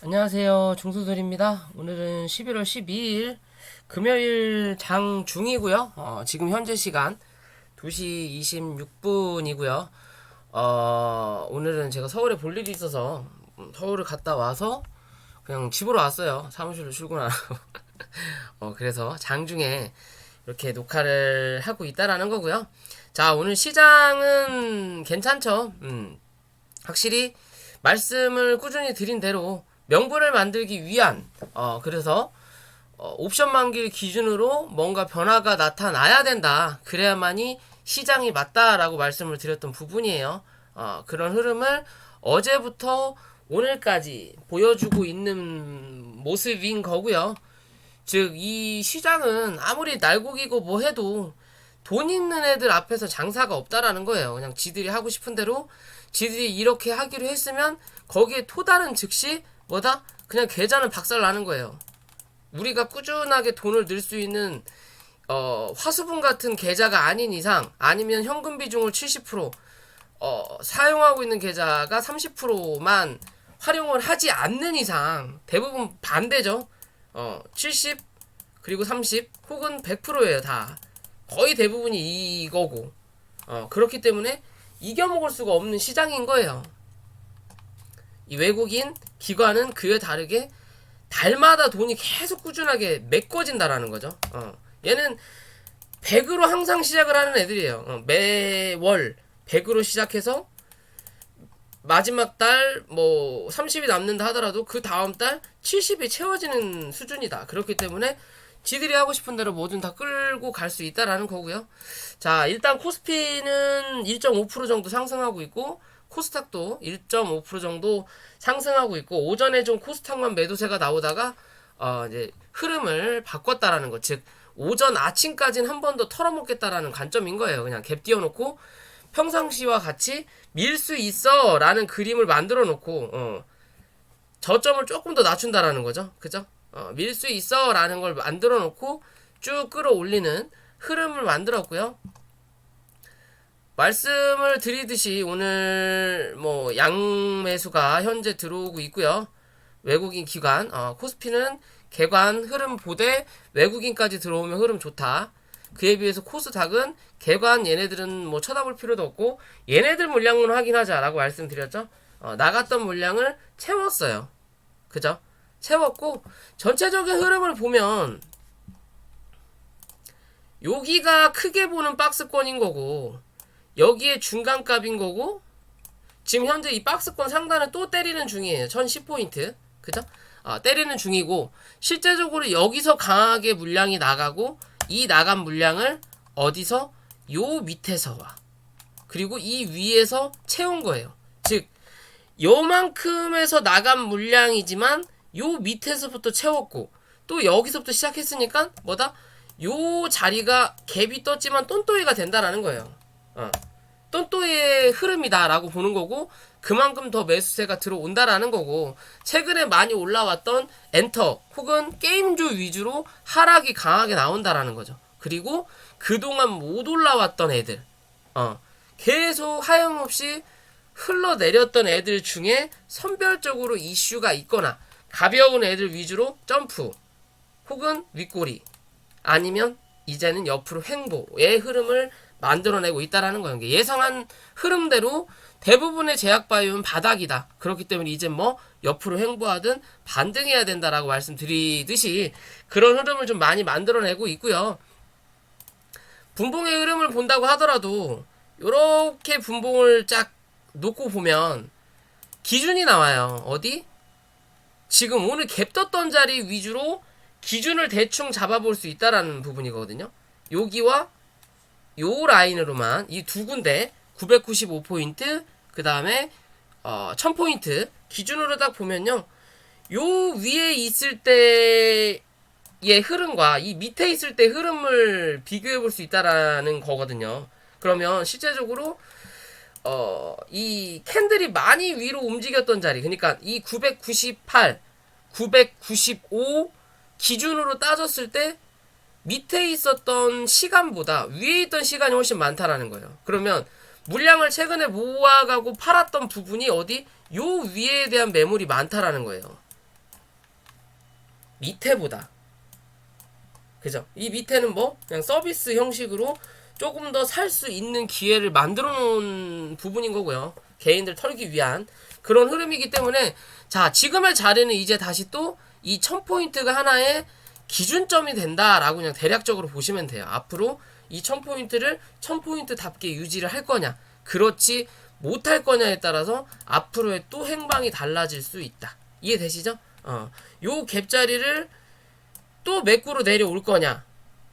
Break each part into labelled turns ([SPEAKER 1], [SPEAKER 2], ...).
[SPEAKER 1] 안녕하세요. 중소들입니다. 오늘은 11월 12일 금요일 장중이고요. 지금 현재 시간 2시 26분이고요. 오늘은 제가 서울에 볼 일이 있어서 서울을 갔다 와서 그냥 집으로 왔어요. 사무실로 출근하고. 그래서 장중에 이렇게 녹화를 하고 있다라는 거고요. 자, 오늘 시장은 괜찮죠? 확실히 말씀을 꾸준히 드린 대로 명분을 만들기 위한 그래서 옵션 만기를 기준으로 뭔가 변화가 나타나야 된다. 그래야만이 시장이 맞다라고 말씀을 드렸던 부분이에요. 그런 흐름을 어제부터 오늘까지 보여주고 있는 모습인 거고요. 즉 이 시장은 아무리 날고기고 뭐 해도 돈 있는 애들 앞에서 장사가 없다라는 거예요. 그냥 지들이 하고 싶은 대로 지들이 이렇게 하기로 했으면 거기에 토다른 즉시 뭐다? 그냥 계좌는 박살 나는 거예요. 우리가 꾸준하게 돈을 넣을 수 있는 화수분 같은 계좌가 아닌 이상, 아니면 현금 비중을 70% 사용하고 있는 계좌가 30%만 활용을 하지 않는 이상, 대부분 반대죠. 70 그리고 30 혹은 100%예요. 다 거의 대부분이 이거고, 그렇기 때문에 이겨먹을 수가 없는 시장인 거예요. 이 외국인 기관은 그에 다르게 달마다 돈이 계속 꾸준하게 메꿔진다라는 거죠. 얘는 100으로 항상 시작을 하는 애들이에요. 매월 100으로 시작해서 마지막 달 뭐 30이 남는다 하더라도 그 다음 달 70이 채워지는 수준이다. 그렇기 때문에 지들이 하고 싶은 대로 뭐든 다 끌고 갈 수 있다라는 거고요. 자, 일단 코스피는 1.5% 정도 상승하고 있고, 코스닥도 1.5% 정도 상승하고 있고, 오전에 좀 코스닥만 매도세가 나오다가 이제 흐름을 바꿨다라는 거. 즉 오전 아침까지는 한 번 더 털어먹겠다라는 관점인 거예요. 그냥 갭 띄워놓고 평상시와 같이 밀 수 있어 라는 그림을 만들어 놓고 저점을 조금 더 낮춘다라는 거죠. 그죠? 밀 수 있어 라는 걸 만들어 놓고 쭉 끌어올리는 흐름을 만들었고요. 말씀을 드리듯이 오늘 뭐 양매수가 현재 들어오고 있고요. 외국인 기관, 코스피는 개관 흐름 보되 외국인까지 들어오면 흐름 좋다. 그에 비해서 코스닥은 개관 얘네들은 뭐 쳐다볼 필요도 없고 얘네들 물량만 확인하자라고 말씀드렸죠. 나갔던 물량을 채웠어요. 그죠? 채웠고 전체적인 흐름을 보면 여기가 크게 보는 박스권인 거고 여기에 중간값인 거고, 지금 현재 이 박스권 상단은 또 때리는 중이에요. 1010포인트. 그죠? 때리는 중이고, 실제적으로 여기서 강하게 물량이 나가고, 이 나간 물량을 어디서? 요 밑에서 와. 그리고 이 위에서 채운 거예요. 즉, 요만큼에서 나간 물량이지만, 요 밑에서부터 채웠고, 또 여기서부터 시작했으니까, 뭐다? 요 자리가 갭이 떴지만 똔또이가 된다라는 거예요. 똔또이의 흐름이다라고 보는 거고, 그만큼 더 매수세가 들어온다라는 거고, 최근에 많이 올라왔던 엔터 혹은 게임주 위주로 하락이 강하게 나온다라는 거죠. 그리고 그동안 못 올라왔던 애들, 계속 하염없이 흘러내렸던 애들 중에 선별적으로 이슈가 있거나 가벼운 애들 위주로 점프 혹은 윗꼬리, 아니면 이제는 옆으로 횡보의 흐름을 만들어내고 있다라는 거예요. 예상한 흐름대로 대부분의 제약바이오는 바닥이다. 그렇기 때문에 이제 뭐 옆으로 횡보하든 반등해야 된다라고 말씀드리듯이 그런 흐름을 좀 많이 만들어내고 있고요. 분봉의 흐름을 본다고 하더라도 이렇게 분봉을 쫙 놓고 보면 기준이 나와요. 어디? 지금 오늘 갭 떴던 자리 위주로 기준을 대충 잡아볼 수 있다라는 부분이거든요. 여기와 요 라인으로만 이 두 군데 995포인트 그 다음에 1000포인트 기준으로 딱 보면요, 요 위에 있을 때의 흐름과 이 밑에 있을 때 흐름을 비교해 볼 수 있다라는 거거든요. 그러면 실제적으로 이 캔들이 많이 위로 움직였던 자리, 그러니까 이 998 995 기준으로 따졌을 때 밑에 있었던 시간보다 위에 있던 시간이 훨씬 많다라는 거예요. 그러면 물량을 최근에 모아가고 팔았던 부분이 어디? 요 위에 대한 매물이 많다라는 거예요. 밑에보다. 그죠? 이 밑에는 뭐 그냥 서비스 형식으로 조금 더 살 수 있는 기회를 만들어 놓은 부분인 거고요. 개인들 털기 위한 그런 흐름이기 때문에, 자, 지금의 자리는 이제 다시 또 이 1000포인트가 하나의 기준점이 된다라고 그냥 대략적으로 보시면 돼요. 앞으로 이 1000포인트를 1000포인트답게 유지를 할 거냐, 그렇지 못할 거냐에 따라서 앞으로의 또 행방이 달라질 수 있다. 이해되시죠? 요 갭자리를 또 메꾸로 내려올 거냐,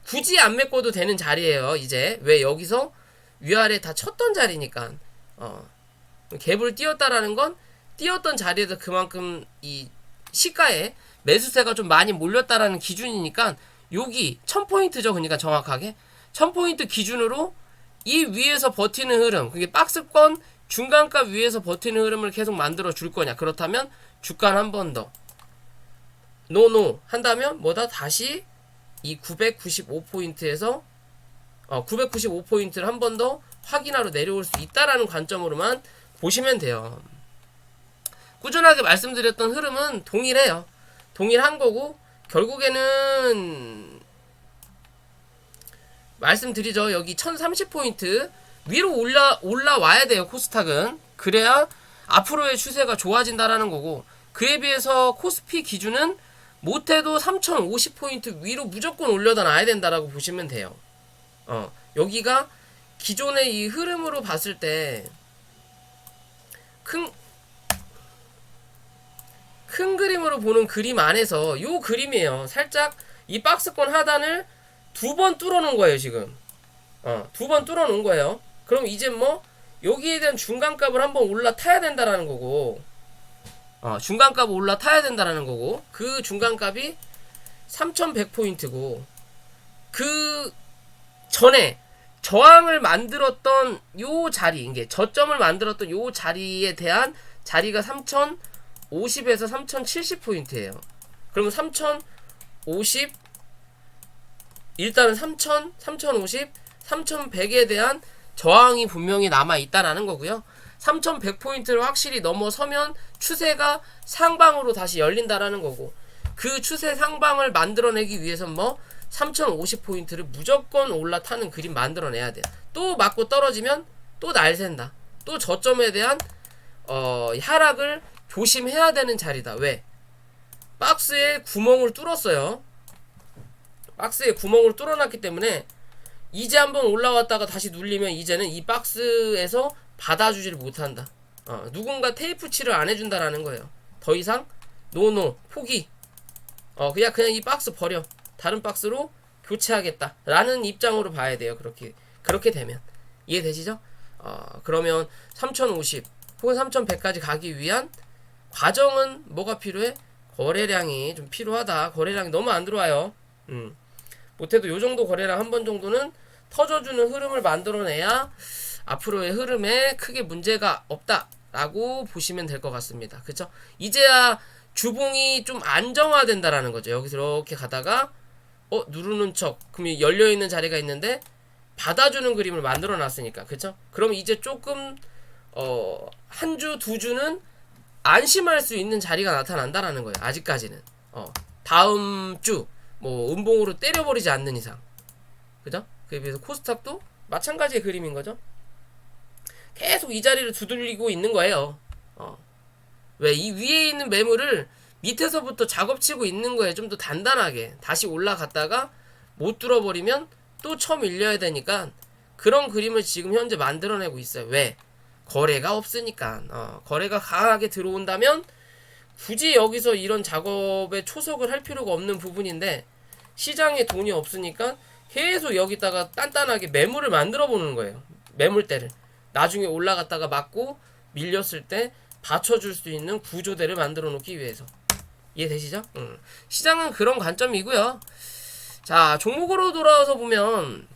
[SPEAKER 1] 굳이 안 메꿔도 되는 자리예요. 이제 왜 여기서 위아래 다 쳤던 자리니까. 갭을 띄웠다라는 건 띄웠던 자리에서 그만큼 이 시가에 매수세가 좀 많이 몰렸다라는 기준이니까, 여기 1000포인트죠. 그러니까 정확하게 1000포인트 기준으로 이 위에서 버티는 흐름, 그게 박스권 중간값 위에서 버티는 흐름을 계속 만들어 줄 거냐, 그렇다면 주가는 한 번 더 노노 한다면 뭐다, 다시 이 995포인트에서 995포인트를 한 번 더 확인하러 내려올 수 있다라는 관점으로만 보시면 돼요. 꾸준하게 말씀드렸던 흐름은 동일해요. 동일한 거고, 결국에는 말씀드리죠. 여기 1030포인트 위로 올라와야 돼요. 코스닥은. 그래야 앞으로의 추세가 좋아진다라는 거고, 그에 비해서 코스피 기준은 못해도 3050포인트 위로 무조건 올려다 놔야 된다라고 보시면 돼요. 여기가 기존의 이 흐름으로 봤을 때 큰 그림으로 보는 그림 안에서 요 그림이에요. 살짝 이 박스권 하단을 두 번 뚫어 놓은 거예요, 지금. 두 번 뚫어 놓은 거예요. 그럼 이제 뭐 여기에 대한 중간값을 한번 올라타야 된다라는 거고, 중간값 올라타야 된다라는 거고, 그 중간값이 3100포인트고, 그 전에 저항을 만들었던 요 자리, 이게 저점을 만들었던 요 자리에 대한 자리가 3050에서 3070포인트예요. 그러면 3050, 일단은 3000, 3050, 3100에 대한 저항이 분명히 남아있다라는 거고요. 3100포인트를 확실히 넘어서면 추세가 상방으로 다시 열린다라는 거고, 그 추세 상방을 만들어내기 위해선 뭐 3050포인트를 무조건 올라타는 그림 만들어내야 돼요. 또 맞고 떨어지면 또 날샌다. 또 저점에 대한 하락을 조심해야 되는 자리다. 왜? 박스에 구멍을 뚫었어요. 박스에 구멍을 뚫어놨기 때문에 이제 한번 올라왔다가 다시 눌리면 이제는 이 박스에서 받아주지를 못한다. 누군가 테이프 칠을 안 해준다라는 거예요. 더 이상 노노 포기. 그냥 이 박스 버려. 다른 박스로 교체하겠다 라는 입장으로 봐야 돼요. 그렇게 되면 이해되시죠? 그러면 3050 혹은 3100까지 가기 위한 과정은 뭐가 필요해? 거래량이 좀 필요하다. 거래량이 너무 안 들어와요. 못해도 요정도 거래량 한 번 정도는 터져주는 흐름을 만들어내야 앞으로의 흐름에 크게 문제가 없다라고 보시면 될 것 같습니다. 그쵸? 이제야 주봉이 좀 안정화된다라는 거죠. 여기서 이렇게 가다가 누르는 척, 그럼 열려있는 자리가 있는데 받아주는 그림을 만들어 놨으니까. 그쵸? 그럼 이제 조금 한 주, 두 주는 안심할 수 있는 자리가 나타난다라는 거예요. 아직까지는. 다음 주 뭐 음봉으로 때려버리지 않는 이상. 그죠? 그에 비해서 코스닥도 마찬가지의 그림인 거죠. 계속 이 자리를 두들리고 있는 거예요. 왜? 이 위에 있는 매물을 밑에서부터 작업치고 있는 거예요. 좀 더 단단하게. 다시 올라갔다가 못 뚫어버리면 또 처음 밀려야 되니까 그런 그림을 지금 현재 만들어내고 있어요. 왜? 거래가 없으니까. 거래가 강하게 들어온다면 굳이 여기서 이런 작업에 초석을 할 필요가 없는 부분인데, 시장에 돈이 없으니까 계속 여기다가 단단하게 매물을 만들어 보는 거예요. 매물대를. 나중에 올라갔다가 맞고 밀렸을 때 받쳐줄 수 있는 구조대를 만들어 놓기 위해서. 이해되시죠? 시장은 그런 관점이고요. 자, 종목으로 돌아와서 보면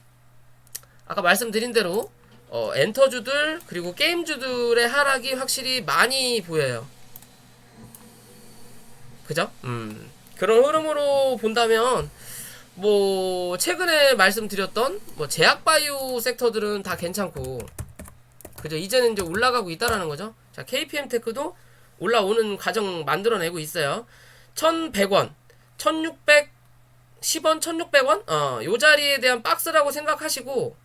[SPEAKER 1] 아까 말씀드린 대로 엔터주들 그리고 게임주들의 하락이 확실히 많이 보여요. 그죠? 그런 흐름으로 본다면 뭐 최근에 말씀드렸던 뭐 제약바이오 섹터들은 다 괜찮고, 그죠? 이제는 이제 올라가고 있다라는 거죠. 자, KPM테크도 올라오는 과정 만들어내고 있어요. 1100원 1610원, 1600원? 요 자리에 대한 박스라고 생각하시고,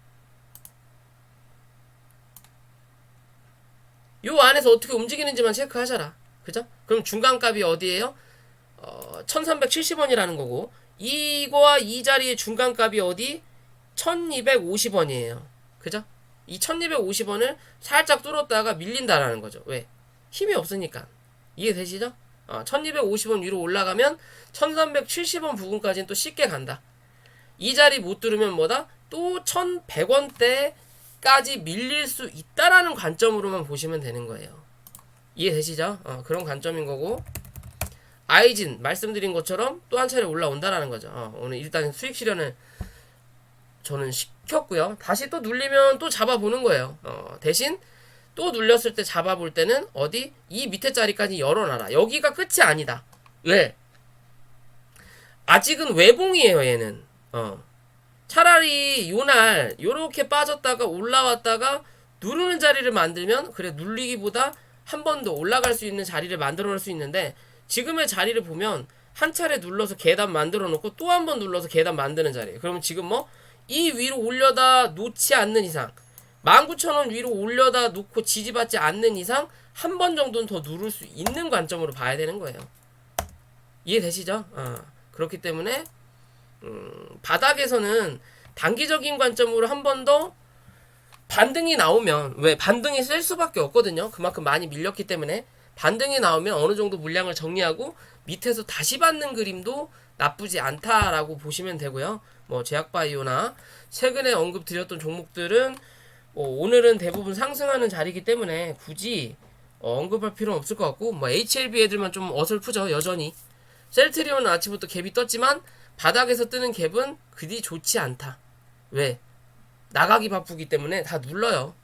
[SPEAKER 1] 요 안에서 어떻게 움직이는지만 체크하셔라. 그죠? 그럼 중간값이 어디에요? 1370원이라는 거고, 이거와 이 자리의 중간값이 어디? 1250원이에요. 그죠? 이 1250원을 살짝 뚫었다가 밀린다라는 거죠. 왜? 힘이 없으니까. 이해되시죠? 1250원 위로 올라가면 1370원 부근까지는 또 쉽게 간다. 이 자리 못 뚫으면 뭐다? 또 1100원대까지 밀릴 수 있다라는 관점으로만 보시면 되는 거예요. 이해되시죠? 그런 관점인 거고, 아이진 말씀드린 것처럼 또 한 차례 올라온다라는 거죠. 오늘 일단 수익 실현을 저는 시켰고요. 다시 또 눌리면 또 잡아보는 거예요. 대신 또 눌렸을 때 잡아볼 때는 어디? 이 밑에 자리까지 열어놔라. 여기가 끝이 아니다. 왜? 아직은 외봉이에요, 얘는. 차라리 요날 요렇게 빠졌다가 올라왔다가 누르는 자리를 만들면, 그래, 눌리기보다 한 번 더 올라갈 수 있는 자리를 만들어 놓을 수 있는데, 지금의 자리를 보면 한 차례 눌러서 계단 만들어 놓고 또 한 번 눌러서 계단 만드는 자리예요. 그러면 지금 뭐 이 위로 올려다 놓지 않는 이상, 19,000원 위로 올려다 놓고 지지받지 않는 이상 한 번 정도는 더 누를 수 있는 관점으로 봐야 되는 거예요. 이해되시죠? 그렇기 때문에 바닥에서는 단기적인 관점으로 한 번 더 반등이 나오면, 왜 반등이 셀 수밖에 없거든요. 그만큼 많이 밀렸기 때문에 반등이 나오면 어느 정도 물량을 정리하고 밑에서 다시 받는 그림도 나쁘지 않다라고 보시면 되고요. 뭐 제약바이오나 최근에 언급드렸던 종목들은 오늘은 대부분 상승하는 자리이기 때문에 굳이 언급할 필요는 없을 것 같고, 뭐 HLB 애들만 좀 어설프죠. 여전히 셀트리온은 아침부터 갭이 떴지만 바닥에서 뜨는 갭은 그리 좋지 않다. 왜? 나가기 바쁘기 때문에 다 눌러요.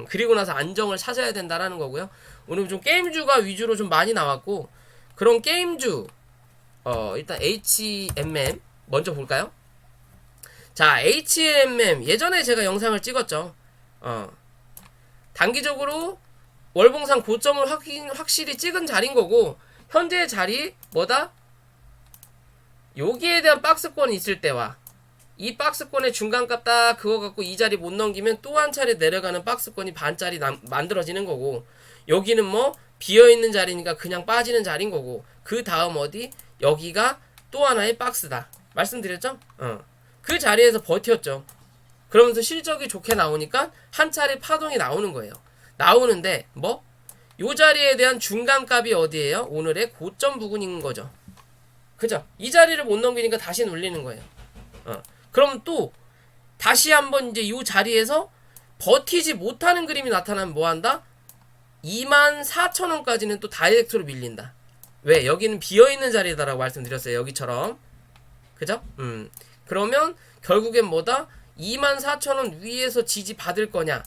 [SPEAKER 1] 그리고 나서 안정을 찾아야 된다라는 거고요. 오늘 좀 게임주가 위주로 좀 많이 나왔고, 그런 게임주 일단 HMM 먼저 볼까요? 자, HMM 예전에 제가 영상을 찍었죠. 단기적으로 월봉상 고점을 확실히 찍은 자리인 거고, 현재의 자리 뭐다? 여기에 대한 박스권이 있을 때와 이 박스권의 중간값 딱 그거 갖고 이 자리 못 넘기면 또 한 차례 내려가는 박스권이 반짜리 만들어지는 거고, 여기는 뭐 비어있는 자리니까 그냥 빠지는 자리인 거고, 그 다음 어디? 여기가 또 하나의 박스다 말씀드렸죠? 그 자리에서 버텼죠. 그러면서 실적이 좋게 나오니까 한 차례 파동이 나오는 거예요. 나오는데 뭐? 요 자리에 대한 중간값이 어디예요? 오늘의 고점 부근인 거죠. 그죠? 이 자리를 못 넘기니까 다시 눌리는 거예요. 그럼 또 다시 한번 이제 이 자리에서 버티지 못하는 그림이 나타나면 뭐 한다? 24,000원까지는 또 다이렉트로 밀린다. 왜? 여기는 비어있는 자리다라고 말씀드렸어요. 여기처럼. 그죠? 그러면 결국엔 뭐다? 24,000원 위에서 지지 받을 거냐?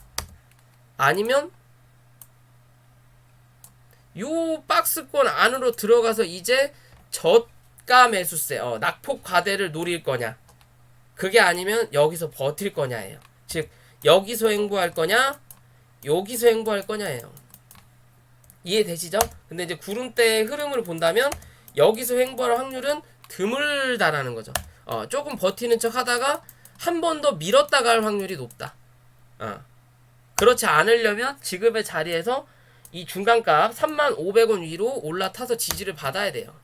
[SPEAKER 1] 아니면 요 박스권 안으로 들어가서 이제 저가 매수세, 낙폭 과대를 노릴 거냐? 그게 아니면 여기서 버틸 거냐예요. 즉 여기서 횡보할 거냐, 여기서 횡보할 거냐예요. 이해되시죠? 근데 이제 구름대의 흐름을 본다면 여기서 횡보할 확률은 드물다라는 거죠. 조금 버티는 척 하다가 한 번 더 밀었다가 할 확률이 높다. 그렇지 않으려면 지금의 자리에서 이 중간값 35,000원 위로 올라타서 지지를 받아야 돼요.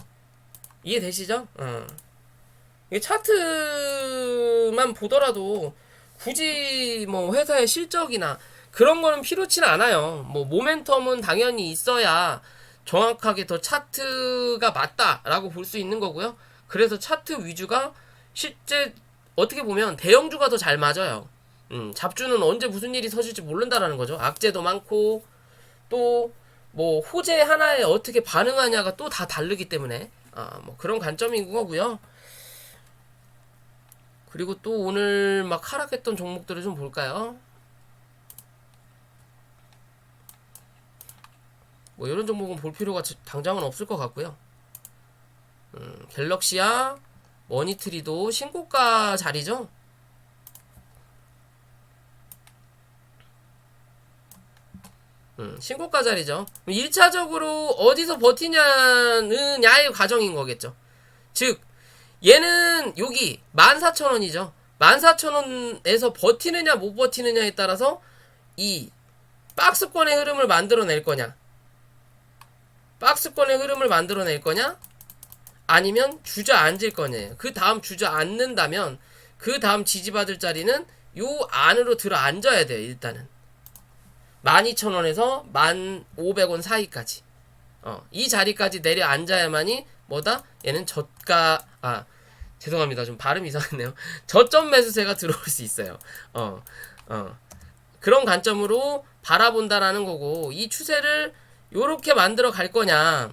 [SPEAKER 1] 이해되시죠? 이게 차트만 보더라도 굳이 뭐 회사의 실적이나 그런 거는 필요치는 않아요. 뭐 모멘텀은 당연히 있어야 정확하게 더 차트가 맞다라고 볼 수 있는 거고요. 그래서 차트 위주가 실제 어떻게 보면 대형주가 더 잘 맞아요. 잡주는 언제 무슨 일이 터질지 모른다라는 거죠. 악재도 많고 또 뭐 호재 하나에 어떻게 반응하냐가 또 다 다르기 때문에 뭐 그런 관점인 거고요. 그리고 또 오늘 막 하락했던 종목들을 좀 볼까요? 뭐 이런 종목은 볼 필요가 당장은 없을 것 같고요. 갤럭시야 머니트리도 신고가 자리죠. 신고가 자리죠. 1차적으로 어디서 버티냐는 야의 과정인 거겠죠. 즉 얘는 여기 14,000원이죠. 14,000원에서 버티느냐 못 버티느냐에 따라서 이 박스권의 흐름을 만들어낼 거냐, 박스권의 흐름을 만들어낼 거냐, 아니면 주저앉을 거냐. 그 다음 주저앉는다면 그 다음 지지받을 자리는 요 안으로 들어앉아야 돼요. 일단은 12,000원에서 1,500원 사이까지 이 자리까지 내려앉아야만이 뭐다? 얘는 죄송합니다. 좀 발음이 이상했네요. 저점 매수세가 들어올 수 있어요. 그런 관점으로 바라본다라는 거고, 이 추세를 요렇게 만들어 갈 거냐,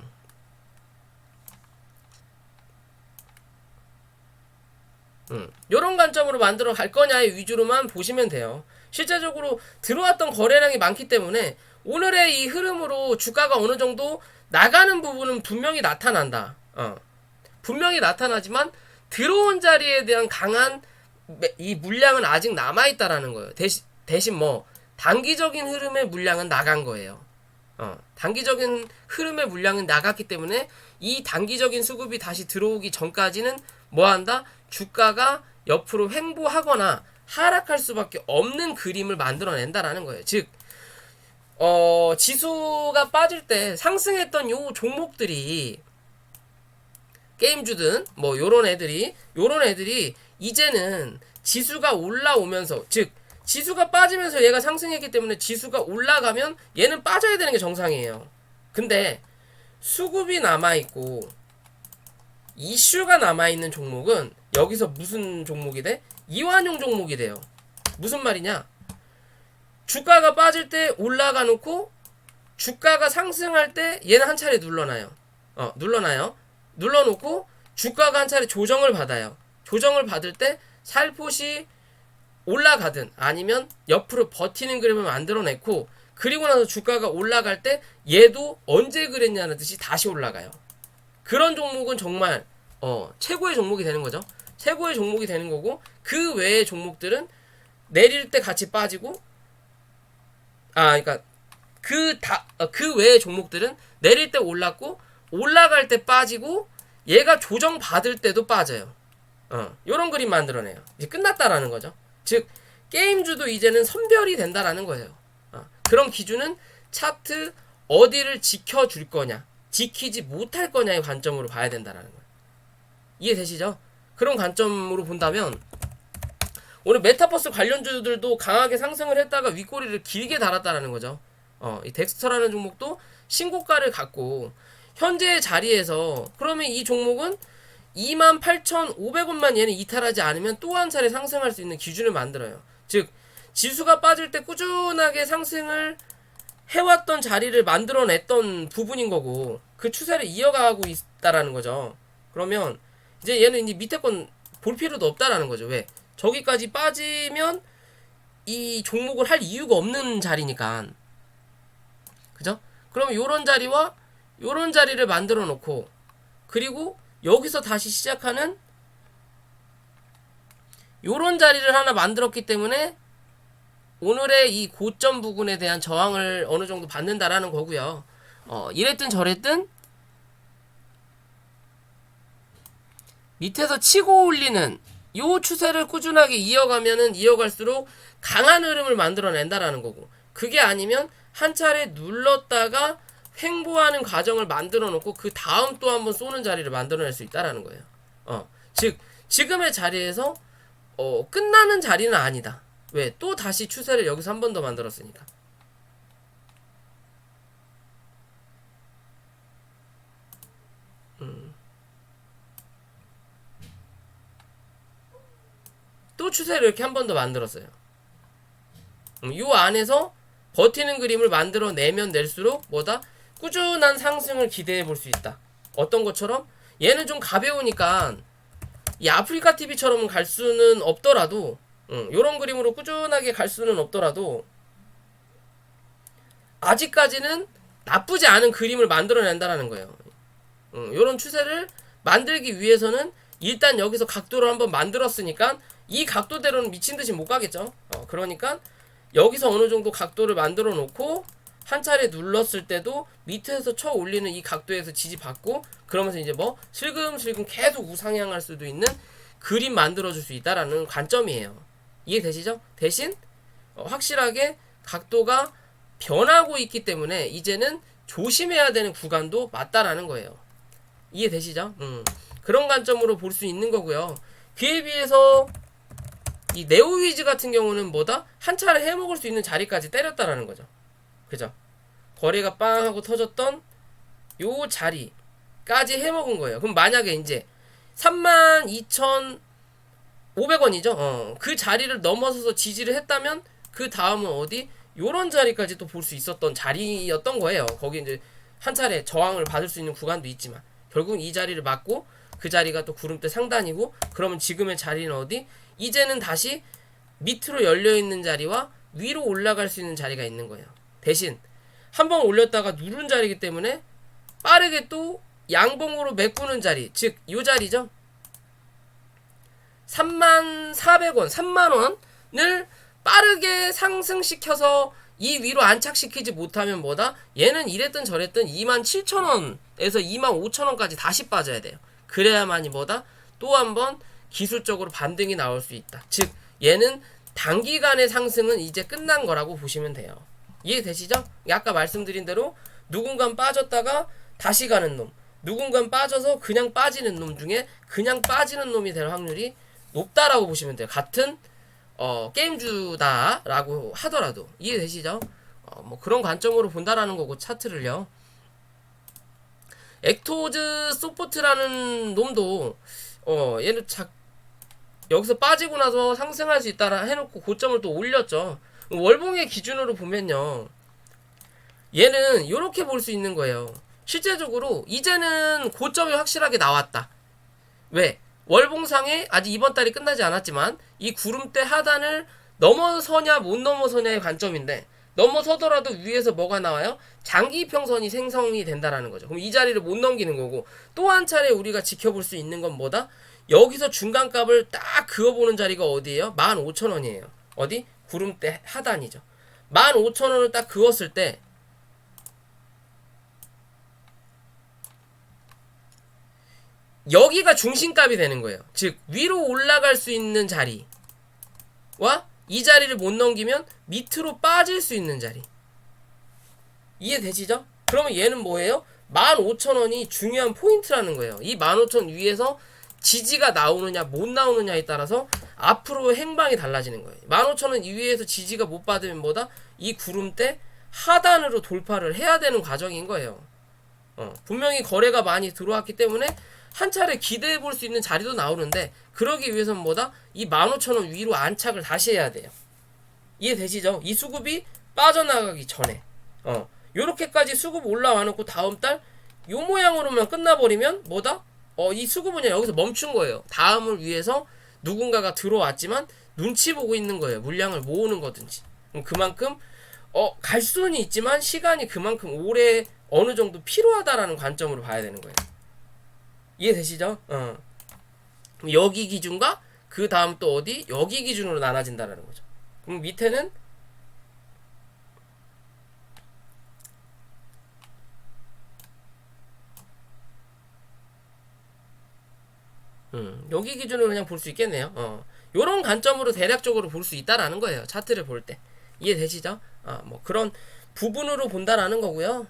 [SPEAKER 1] 요런 관점으로 만들어 갈 거냐의 위주로만 보시면 돼요. 실제적으로 들어왔던 거래량이 많기 때문에 오늘의 이 흐름으로 주가가 어느 정도 나가는 부분은 분명히 나타난다. 분명히 나타나지만 들어온 자리에 대한 강한 이 물량은 아직 남아있다라는 거예요. 대신 뭐 단기적인 흐름의 물량은 나간 거예요. 단기적인 흐름의 물량은 나갔기 때문에 이 단기적인 수급이 다시 들어오기 전까지는 뭐한다? 주가가 옆으로 횡보하거나 하락할 수밖에 없는 그림을 만들어낸다라는 거예요. 즉 지수가 빠질 때 상승했던 요 종목들이, 게임주든 뭐 요런 애들이 이제는 지수가 올라오면서, 즉 지수가 빠지면서 얘가 상승했기 때문에 지수가 올라가면 얘는 빠져야 되는 게 정상이에요. 근데 수급이 남아있고 이슈가 남아있는 종목은 여기서 무슨 종목이 돼? 이완용 종목이 돼요. 무슨 말이냐? 주가가 빠질 때 올라가 놓고 주가가 상승할 때 얘는 한 차례 눌러놔요. 눌러놓고 주가가 한 차례 조정을 받아요. 조정을 받을 때 살포시 올라가든 아니면 옆으로 버티는 그림을 만들어냈고, 그리고 나서 주가가 올라갈 때 얘도 언제 그랬냐는 듯이 다시 올라가요. 그런 종목은 정말 최고의 종목이 되는 거죠. 최고의 종목이 되는 거고, 그 외의 종목들은 내릴 때 같이 빠지고, 그러니까 그 외의 종목들은 내릴 때 올랐고 올라갈 때 빠지고 얘가 조정 받을 때도 빠져요. 요런 그림 만들어내요. 이제 끝났다라는 거죠. 즉 게임주도 이제는 선별이 된다라는 거예요. 그런 기준은 차트 어디를 지켜줄 거냐, 지키지 못할 거냐의 관점으로 봐야 된다라는 거예요. 이해되시죠? 그런 관점으로 본다면 오늘 메타버스 관련주들도 강하게 상승을 했다가 윗꼬리를 길게 달았다라는 거죠. 이 덱스터라는 종목도 신고가를 갖고 현재의 자리에서, 그러면 이 종목은 28,500원만 얘는 이탈하지 않으면 또 한 차례 상승할 수 있는 기준을 만들어요. 즉 지수가 빠질 때 꾸준하게 상승을 해왔던 자리를 만들어냈던 부분인 거고, 그 추세를 이어가고 있다라는 거죠. 그러면 이제 얘는 이제 밑에 건 볼 필요도 없다라는 거죠. 왜? 저기까지 빠지면 이 종목을 할 이유가 없는 자리니까. 그죠? 그러면 요런 자리와 요런 자리를 만들어 놓고, 그리고 여기서 다시 시작하는 요런 자리를 하나 만들었기 때문에 오늘의 이 고점 부분에 대한 저항을 어느 정도 받는다라는 거고요. 이랬든 저랬든 밑에서 치고 올리는 요 추세를 꾸준하게 이어가면은 이어갈수록 강한 흐름을 만들어낸다라는 거고, 그게 아니면 한 차례 눌렀다가 횡보하는 과정을 만들어 놓고 그 다음 또 한번 쏘는 자리를 만들어낼 수 있다라는 거예요. 즉 지금의 자리에서 끝나는 자리는 아니다. 왜? 또 다시 추세를 여기서 한 번 더 만들었으니까. 또 추세를 이렇게 한 번 더 만들었어요. 요 안에서 버티는 그림을 만들어내면 낼수록 뭐다? 꾸준한 상승을 기대해 볼 수 있다. 어떤 것처럼? 얘는 좀 가벼우니까 이 아프리카 TV처럼 갈 수는 없더라도, 요런 그림으로 꾸준하게 갈 수는 없더라도 아직까지는 나쁘지 않은 그림을 만들어낸다라는 거예요. 요런 추세를 만들기 위해서는 일단 여기서 각도를 한번 만들었으니까 이 각도대로는 미친듯이 못 가겠죠. 그러니까 여기서 어느 정도 각도를 만들어 놓고 한 차례 눌렀을 때도 밑에서 쳐 올리는 이 각도에서 지지받고 그러면서 이제 뭐 슬금슬금 계속 우상향할 수도 있는 그림 만들어줄 수 있다라는 관점이에요. 이해되시죠? 대신 확실하게 각도가 변하고 있기 때문에 이제는 조심해야 되는 구간도 맞다라는 거예요. 이해되시죠? 그런 관점으로 볼 수 있는 거고요. 그에 비해서 이 네오위즈 같은 경우는 뭐다? 한 차례 해먹을 수 있는 자리까지 때렸다라는 거죠. 그죠? 거래가 빵 하고 터졌던 요 자리까지 해먹은 거예요. 그럼 만약에 이제 32,500원이죠. 그 자리를 넘어서서 지지를 했다면 그 다음은 어디? 요런 자리까지 또 볼 수 있었던 자리였던 거예요. 거기 이제 한 차례 저항을 받을 수 있는 구간도 있지만 결국 이 자리를 맞고 그 자리가 또 구름대 상단이고 그러면 지금의 자리는 어디? 이제는 다시 밑으로 열려있는 자리와 위로 올라갈 수 있는 자리가 있는 거예요. 대신 한번 올렸다가 누른 자리이기 때문에 빠르게 또 양봉으로 메꾸는 자리, 즉 이 자리죠. 34,400원, 3만원을 빠르게 상승시켜서 이 위로 안착시키지 못하면 뭐다? 얘는 이랬든 저랬든 27,000원에서 25,000원까지 다시 빠져야 돼요. 그래야만이 뭐다? 또 한번 기술적으로 반등이 나올 수 있다. 즉 얘는 단기간의 상승은 이제 끝난 거라고 보시면 돼요. 이해되시죠? 아까 말씀드린 대로 누군가 빠졌다가 다시 가는 놈, 누군가 빠져서 그냥 빠지는 놈 중에 그냥 빠지는 놈이 될 확률이 높다라고 보시면 돼요. 같은 게임주다라고 하더라도. 이해되시죠? 뭐 그런 관점으로 본다라는 거고, 차트를요. 액토즈 소포트라는 놈도 얘는 여기서 빠지고 나서 상승할 수 있다라 해놓고 고점을 또 올렸죠. 월봉의 기준으로 보면요, 얘는 이렇게 볼 수 있는 거예요. 실제적으로 이제는 고점이 확실하게 나왔다. 왜? 월봉상에 아직 이번 달이 끝나지 않았지만 이 구름대 하단을 넘어서냐 못 넘어서냐의 관점인데, 넘어서더라도 위에서 뭐가 나와요? 장기평선이 생성이 된다라는 거죠. 그럼 이 자리를 못 넘기는 거고, 또 한 차례 우리가 지켜볼 수 있는 건 뭐다? 여기서 중간값을 딱 그어보는 자리가 어디예요? 15,000원이에요. 어디? 구름대 하단이죠. 15,000원을 딱 그었을 때 여기가 중심값이 되는 거예요. 즉 위로 올라갈 수 있는 자리와 이 자리를 못 넘기면 밑으로 빠질 수 있는 자리. 이해되시죠? 그러면 얘는 뭐예요? 15,000원이 중요한 포인트라는 거예요. 이 15,000원 위에서 지지가 나오느냐 못 나오느냐에 따라서 앞으로 행방이 달라지는 거예요. 15,000원 이위에서 지지가 못 받으면 뭐다? 이 구름대 하단으로 돌파를 해야 되는 과정인 거예요. 분명히 거래가 많이 들어왔기 때문에 한 차례 기대해 볼 수 있는 자리도 나오는데, 그러기 위해서는 뭐다? 이 15,000원 위로 안착을 다시 해야 돼요. 이해되시죠? 이 수급이 빠져나가기 전에 요렇게까지 수급 올라와 놓고 다음 달 요 모양으로만 끝나버리면 뭐다? 이 수급은 여기서 멈춘 거예요. 다음을 위해서 누군가가 들어왔지만 눈치 보고 있는 거예요. 물량을 모으는 거든지. 그만큼 갈 수는 있지만 시간이 그만큼 오래 어느 정도 필요하다라는 관점으로 봐야 되는 거예요. 이해되시죠? 여기 기준과 그 다음 또 어디? 여기 기준으로 나눠진다라는 거죠. 그럼 밑에는 여기 기준으로 그냥 볼 수 있겠네요. 요런 관점으로 대략적으로 볼 수 있다라는 거예요. 차트를 볼 때. 이해되시죠? 뭐 그런 부분으로 본다라는 거고요.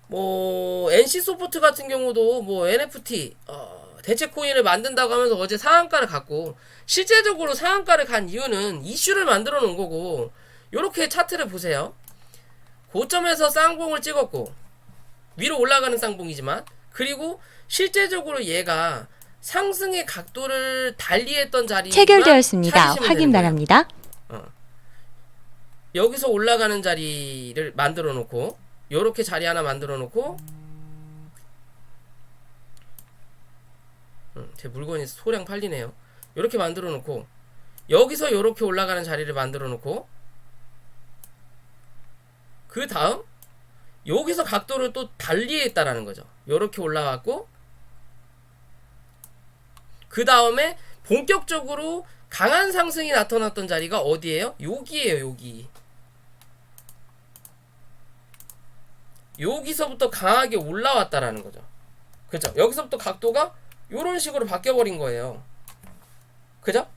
[SPEAKER 1] 뭐 NC소프트 같은 경우도 뭐 NFT 대체 코인을 만든다고 하면서 어제 상한가를 갔고, 실제적으로 상한가를 간 이유는 이슈를 만들어 놓은 거고, 요렇게 차트를 보세요. 고점에서 쌍봉을 찍었고 위로 올라가는 쌍봉이지만, 그리고 실제적으로 얘가 상승의 각도를 달리했던 자리가
[SPEAKER 2] 체결되었습니다. 확인 바랍니다.
[SPEAKER 1] 여기서 올라가는 자리를 만들어 놓고, 요렇게 자리 하나 만들어 놓고, 제 물건이 소량 팔리네요. 요렇게 만들어 놓고, 여기서 요렇게 올라가는 자리를 만들어 놓고, 그 다음 여기서 각도를 또 달리 했다라는 거죠. 요렇게 올라갔고, 그 다음에 본격적으로 강한 상승이 나타났던 자리가 어디예요? 여기에요. 여기. 여기서부터 강하게 올라왔다라는 거죠. 그죠? 여기서부터 각도가 요런 식으로 바뀌어버린 거예요. 그죠?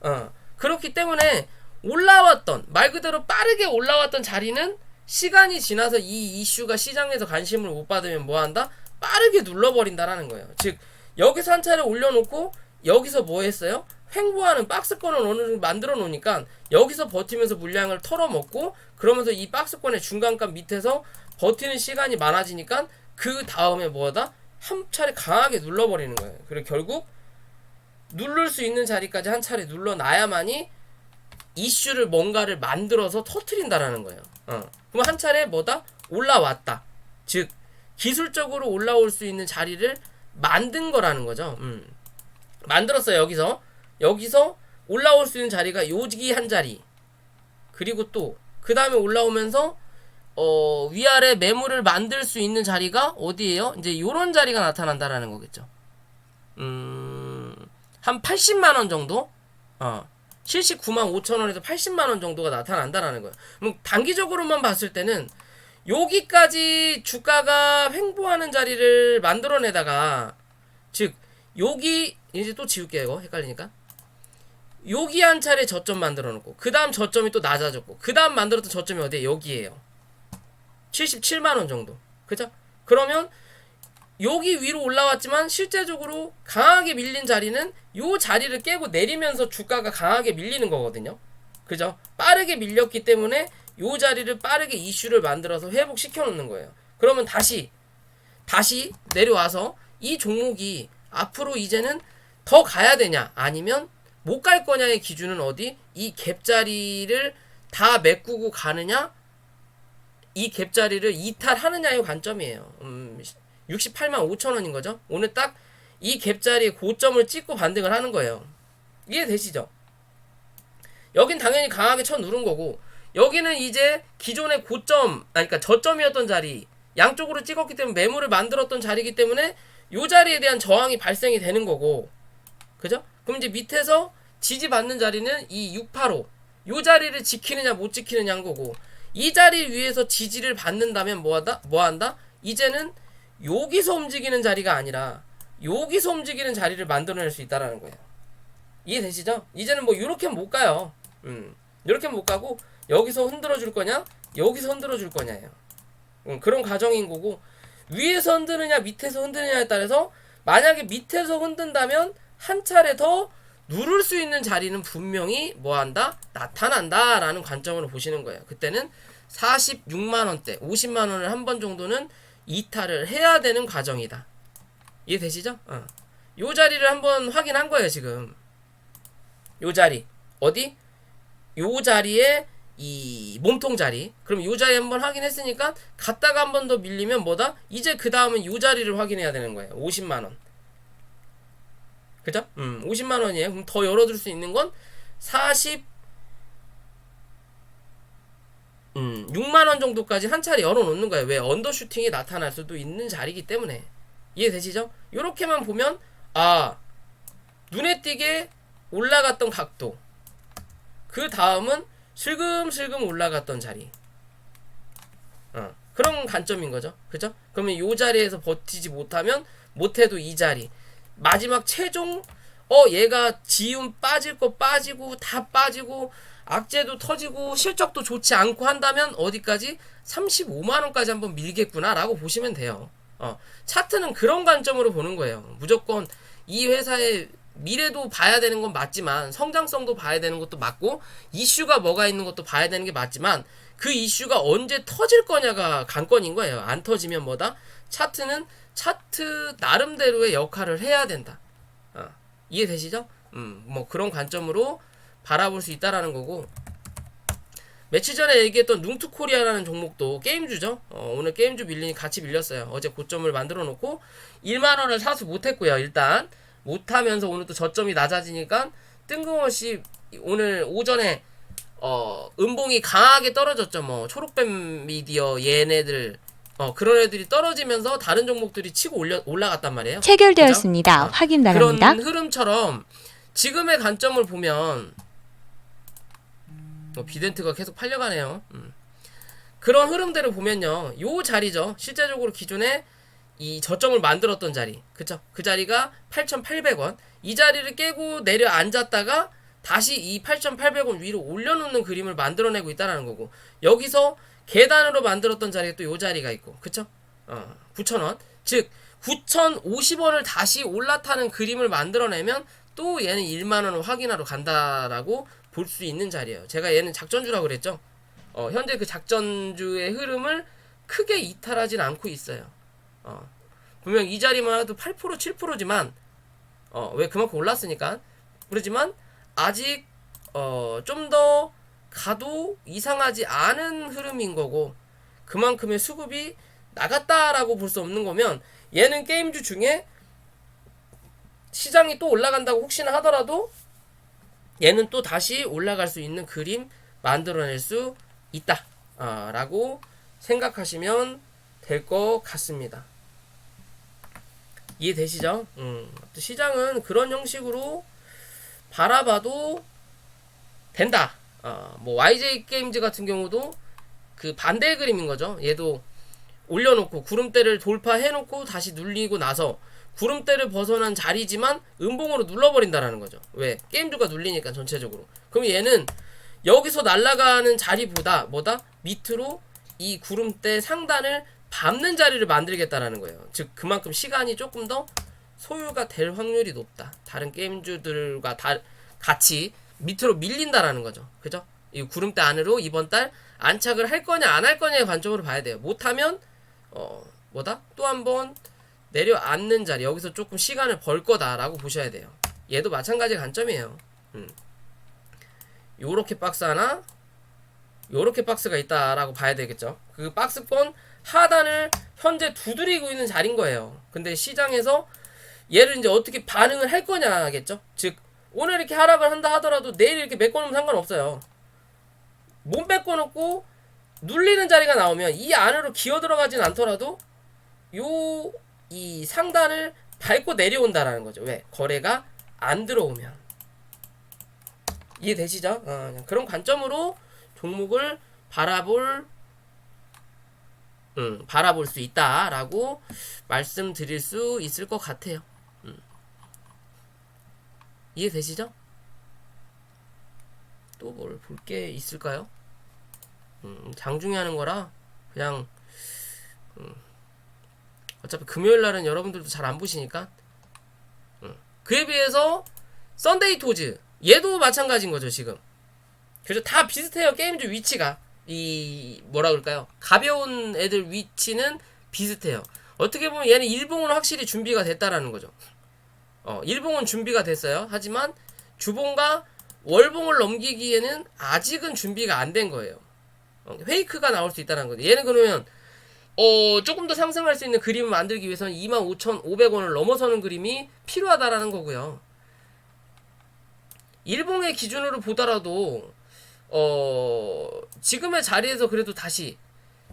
[SPEAKER 1] 그렇기 때문에 올라왔던, 말 그대로 빠르게 올라왔던 자리는 시간이 지나서 이 이슈가 시장에서 관심을 못 받으면 뭐한다? 빠르게 눌러버린다라는 거예요. 즉 여기서 한 차례 올려놓고 여기서 뭐 했어요? 횡보하는 박스권을 어느 정도 만들어 놓으니까 여기서 버티면서 물량을 털어먹고, 그러면서 이 박스권의 중간값 밑에서 버티는 시간이 많아지니까 그 다음에 뭐하다? 한 차례 강하게 눌러버리는 거예요. 그리고 결국 누를 수 있는 자리까지 한 차례 눌러놔야만이 이슈를 뭔가를 만들어서 터트린다라는 거예요. 그럼 한 차례 뭐다? 올라왔다. 즉 기술적으로 올라올 수 있는 자리를 만든 거라는 거죠. 만들었어요. 여기서 올라올 수 있는 자리가 여기 한 자리, 그리고 또 그 다음에 올라오면서 위아래 매물을 만들 수 있는 자리가 어디예요? 이제 요런 자리가 나타난다라는 거겠죠. 한 80만원 정도? 79만 5천원에서 80만원 정도가 나타난다라는 거예요. 그럼 단기적으로만 봤을 때는 여기까지 주가가 횡보하는 자리를 만들어내다가, 즉 여기 이제 또 지울게요. 이거 헷갈리니까. 여기 한 차례 저점 만들어 놓고 그 다음 저점이 또 낮아졌고 그 다음 만들었던 저점이 어디에? 여기에요. 77만원 정도. 그죠? 그러면 여기 위로 올라왔지만 실제적으로 강하게 밀린 자리는 요 자리를 깨고 내리면서 주가가 강하게 밀리는 거거든요. 그죠? 빠르게 밀렸기 때문에 요 자리를 빠르게 이슈를 만들어서 회복시켜 놓는 거예요. 그러면 다시 내려와서 이 종목이 앞으로 이제는 더 가야 되냐 아니면 못 갈 거냐의 기준은 어디? 이 갭자리를 다 메꾸고 가느냐, 이 갭자리를 이탈하느냐의 관점이에요. 68만 5천원인 거죠. 오늘 딱 이 갭자리의 고점을 찍고 반등을 하는 거예요. 이해되시죠? 여긴 당연히 강하게 쳐 누른 거고, 여기는 이제 기존의 고점, 그러니까 저점이었던 자리 양쪽으로 찍었기 때문에 매물을 만들었던 자리이기 때문에 요 자리에 대한 저항이 발생이 되는 거고, 그죠? 그럼 이제 밑에서 지지받는 자리는 이 685, 요 자리를 지키느냐 못 지키느냐인 거고, 이 자리 위에서 지지를 받는다면 뭐한다? 이제는 여기서 움직이는 자리가 아니라 여기서 움직이는 자리를 만들어낼 수 있다라는 거예요. 이해되시죠? 이제는 뭐 요렇게 못 가요. 요렇게 못 가고 여기서 흔들어 줄 거냐 여기서 흔들어 줄 거냐예요. 그런 과정인 거고, 위에서 흔드느냐 밑에서 흔드느냐에 따라서 만약에 밑에서 흔든다면 한 차례 더 누를 수 있는 자리는 분명히 뭐한다? 나타난다 라는 관점으로 보시는 거예요. 그때는 46만원대 50만원을 한 번 정도는 이탈을 해야 되는 과정이다. 이해되시죠? 요 자리를 한번 확인한 거예요. 지금 요 자리 어디? 요 자리에 이 몸통 자리. 그럼 요 자리 한번 확인했으니까 갔다가 한 번 더 밀리면 뭐다? 이제 그 다음은 요 자리를 확인해야 되는 거예요. 50만원. 그죠? 50만원이에요. 그럼 더 열어둘 수 있는 건 6만원 정도까지 한 차례 열어놓는 거예요. 왜? 언더슈팅이 나타날 수도 있는 자리이기 때문에. 이해되시죠? 요렇게만 보면 눈에 띄게 올라갔던 각도, 그 다음은 슬금슬금 올라갔던 자리, 그런 관점인 거죠. 그죠? 그러면 요 자리에서 버티지 못해도 이 자리 마지막 최종 얘가 지움 빠질 거 빠지고 다 빠지고 악재도 터지고 실적도 좋지 않고 한다면 어디까지? 35만원까지 한번 밀겠구나 라고 보시면 돼요. 차트는 그런 관점으로 보는 거예요. 무조건 이 회사의 미래도 봐야 되는 건 맞지만 성장성도 봐야 되는 것도 맞고 이슈가 뭐가 있는 것도 봐야 되는 게 맞지만 그 이슈가 언제 터질 거냐가 관건인 거예요. 안 터지면 뭐다? 차트는 차트 나름대로의 역할을 해야 된다. 이해되시죠? 뭐 그런 관점으로 바라볼 수 있다라는 거고, 며칠 전에 얘기했던 룽투코리아라는 종목도 게임주죠. 오늘 게임주 밀리니 같이 밀렸어요. 어제 고점을 만들어 놓고 1만원을 사수 못했고요. 일단 못하면서 오늘 또 저점이 낮아지니까 뜬금없이 오늘 오전에 음봉이 강하게 떨어졌죠. 뭐 초록뱀 미디어 얘네들 그런 애들이 떨어지면서 다른 종목들이 치고 올라갔단 말이에요.
[SPEAKER 2] 체결되었습니다. 확인 바랍니다.
[SPEAKER 1] 그런 흐름처럼 지금의 관점을 보면 비덴트가 계속 팔려가네요. 그런 흐름대로 보면요, 요 자리죠. 실제적으로 기존에 이 저점을 만들었던 자리, 그쵸? 그 자리가 8,800원. 이 자리를 깨고 내려 앉았다가 다시 이 8,800원 위로 올려놓는 그림을 만들어내고 있다는 거고, 여기서 계단으로 만들었던 자리가 또 요 자리가 있고, 그쵸? 9,000원. 즉 9,050원을 다시 올라타는 그림을 만들어내면 또 얘는 1만원을 확인하러 간다라고 볼 수 있는 자리예요. 제가 얘는 작전주라고 그랬죠. 현재 그 작전주의 흐름을 크게 이탈하진 않고 있어요. 분명 이 자리만 해도 8% 7%지만 왜 그만큼 올랐으니까 그러지만 아직 좀 더 가도 이상하지 않은 흐름인 거고, 그만큼의 수급이 나갔다라고 볼 수 없는 거면 얘는 게임주 중에 시장이 또 올라간다고 혹시나 하더라도 얘는 또 다시 올라갈 수 있는 그림 만들어낼 수 있다 라고 생각하시면 될 것 같습니다. 이해되시죠? 시장은 그런 형식으로 바라봐도 된다. 뭐 YJ 게임즈 같은 경우도 그 반대의 그림인 거죠. 얘도 올려놓고 구름대를 돌파해놓고 다시 눌리고 나서 구름대를 벗어난 자리지만 음봉으로 눌러버린다라는 거죠. 왜? 게임주가 눌리니까 전체적으로. 그럼 얘는 여기서 날아가는 자리보다 뭐다? 밑으로 이 구름대 상단을 밟는 자리를 만들겠다라는 거예요. 즉 그만큼 시간이 조금 더 소요가 될 확률이 높다. 다른 게임주들과 같이 밑으로 밀린다라는 거죠. 그죠? 이 구름대 안으로 이번 달 안착을 할 거냐 안 할 거냐의 관점으로 봐야 돼요. 못하면 뭐다? 또 한번 내려앉는 자리, 여기서 조금 시간을 벌 거다라고 보셔야 돼요. 얘도 마찬가지 관점이에요. 요렇게 박스 하나, 요렇게 박스가 있다라고 봐야 되겠죠. 그 박스권 하단을 현재 두드리고 있는 자리인 거예요. 근데 시장에서 얘를 이제 어떻게 반응을 할 거냐겠죠. 즉 오늘 이렇게 하락을 한다 하더라도 내일 이렇게 메꿔놓으면 상관없어요. 못 메꿔놓고 눌리는 자리가 나오면 이 안으로 기어 들어가진 않더라도 이 상단을 밟고 내려온다라는 거죠. 왜? 거래가 안 들어오면. 이해되시죠? 그런 관점으로 종목을 바라볼 수 있다라고 말씀드릴 수 있을 것 같아요. 이해되시죠? 또 뭘 볼 게 있을까요? 장중에 하는 거라 그냥 어차피 금요일 날은 여러분들도 잘 안 보시니까 그에 비해서 썬데이 토즈 얘도 마찬가지인 거죠 지금. 그래서 다 비슷해요. 게임주 위치가 이 뭐라 그럴까요? 가벼운 애들 위치는 비슷해요. 어떻게 보면 얘는 일봉은 확실히 준비가 됐다라는 거죠. 일봉은 준비가 됐어요. 하지만 주봉과 월봉을 넘기기에는 아직은 준비가 안 된 거예요. 페이크가 나올 수 있다는 거죠. 얘는 그러면 조금 더 상승할 수 있는 그림을 만들기 위해서는 25,500원을 넘어서는 그림이 필요하다라는 거고요. 일봉의 기준으로 보더라도 지금의 자리에서 그래도 다시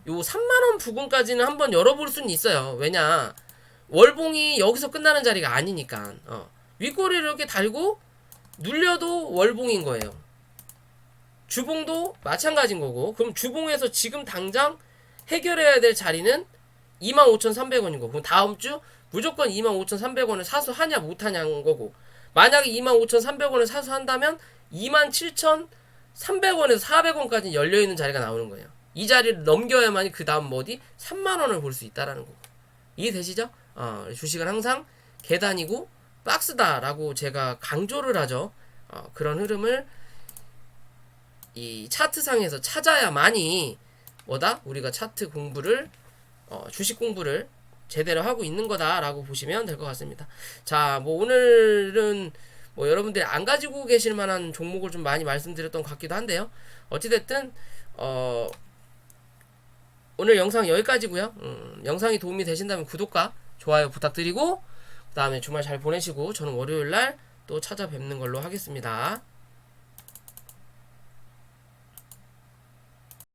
[SPEAKER 1] 요 3만원 부근까지는 한번 열어볼 수는 있어요. 왜냐 월봉이 여기서 끝나는 자리가 아니니까. 윗꼬리를 이렇게 달고 눌려도 월봉인 거예요. 주봉도 마찬가지인 거고, 그럼 주봉에서 지금 당장 해결해야 될 자리는 25,300원인 거고, 그럼 다음 주 무조건 25,300원을 사수하냐 못하냐는 거고, 만약에 25,300원을 사수한다면 27,300원에서 400원까지 열려있는 자리가 나오는 거예요. 이 자리를 넘겨야만이 그 다음 어디 3만원을 볼 수 있다라는 거고. 이해되시죠? 주식은 항상 계단이고 박스다라고 제가 강조를 하죠. 그런 흐름을 이 차트상에서 찾아야만이 뭐다? 우리가 차트 공부를 주식 공부를 제대로 하고 있는 거다라고 보시면 될 것 같습니다. 자, 뭐 오늘은 뭐 여러분들이 안 가지고 계실 만한 종목을 좀 많이 말씀드렸던 것 같기도 한데요. 어찌됐든 오늘 영상 여기까지고요. 영상이 도움이 되신다면 구독과 좋아요 부탁드리고, 그 다음에 주말 잘 보내시고 저는 월요일날 또 찾아뵙는 걸로 하겠습니다.